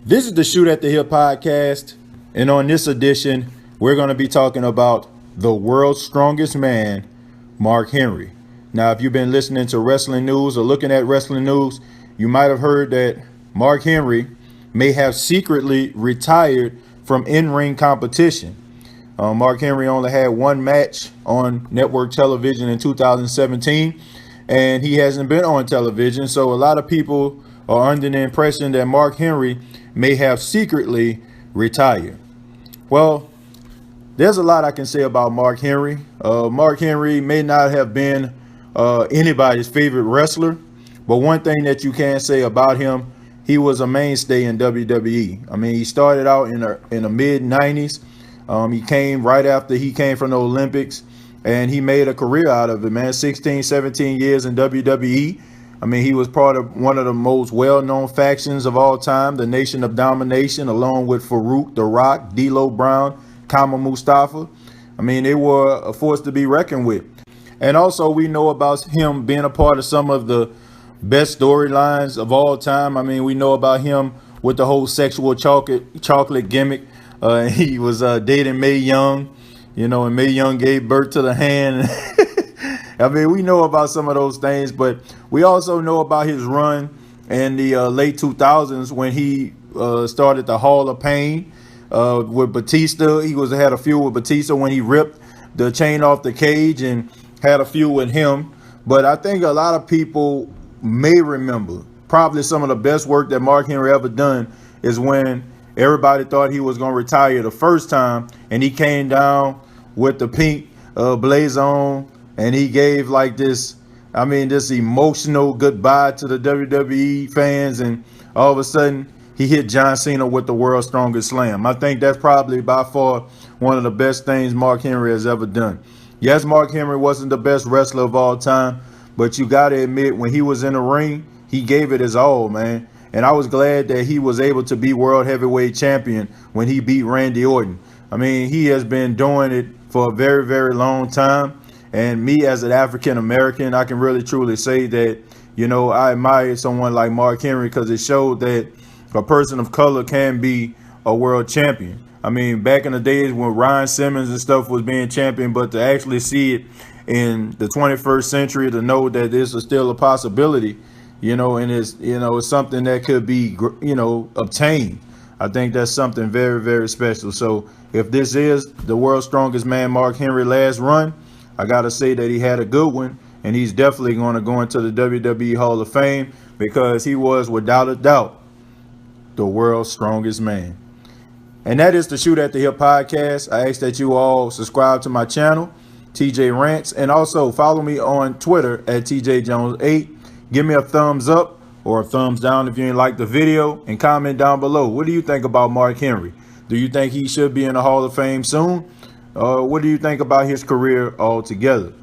This is the Shoot at the Hip podcast, and on this edition, we're going to be talking about the world's strongest man, Mark Henry. Now, if you've been listening to wrestling news or looking at wrestling news, you might have heard that Mark Henry may have secretly retired from in-ring competition. Mark Henry only had one match on network television in 2017, and he hasn't been on television. So a lot of people are under the impression that Mark Henry may have secretly retired. Well, there's a lot I can say about Mark Henry. Mark Henry may not have been anybody's favorite wrestler, but one thing that you can say about him, he was a mainstay in WWE. I mean, he started out in the mid 90s. He came right after he came from the Olympics, and he made a career out of it, man. 16, 17 years in WWE. I mean, he was part of one of the most well-known factions of all time, the Nation of Domination, along with Farouk, The Rock, D'Lo Brown, Kama Mustafa. I mean, they were a force to be reckoned with. And also, we know about him being a part of some of the best storylines of all time. I mean, we know about him with the whole sexual chocolate gimmick. He was dating Mae Young, and Mae Young gave birth to the hand. I mean, we know about some of those things, but we also know about his run in the late 2000s when he started the Hall of Pain with Batista. He had a feud with Batista when he ripped the chain off the cage and had a feud with him. But I think a lot of people may remember probably some of the best work that Mark Henry ever done is when everybody thought he was going to retire the first time, and he came down with the pink blazer on, and he gave like this emotional goodbye to the WWE fans, and all of a sudden he hit John Cena with the world's strongest slam. I think that's probably by far one of the best things Mark Henry has ever done. Yes, Mark Henry wasn't the best wrestler of all time, but you got to admit, when he was in the ring, he gave it his all, man. And I was glad that he was able to be world heavyweight champion when he beat Randy Orton. I mean, he has been doing it for a very, very long time. And me as an African American, I can really truly say that, I admire someone like Mark Henry because it showed that a person of color can be a world champion. I mean, back in the days when Ryan Simmons and stuff was being champion, but to actually see it in the 21st century, to know that this is still a possibility, and it's something that could be, obtained. I think that's something very, very special. So if this is the world's strongest man, Mark Henry, last run, I got to say that he had a good one, and he's definitely going to go into the WWE Hall of Fame because he was, without a doubt, the world's strongest man. And that is the Shoot at the Hip podcast. I ask that you all subscribe to my channel, TJ Rants, and also follow me on Twitter at TJJones8. Give me a thumbs up or a thumbs down if you didn't like the video, and comment down below. What do you think about Mark Henry? Do you think he should be in the Hall of Fame soon? What do you think about his career altogether?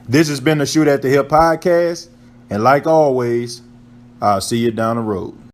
This has been the Shoot at the Hip podcast, and like always, I'll see you down the road.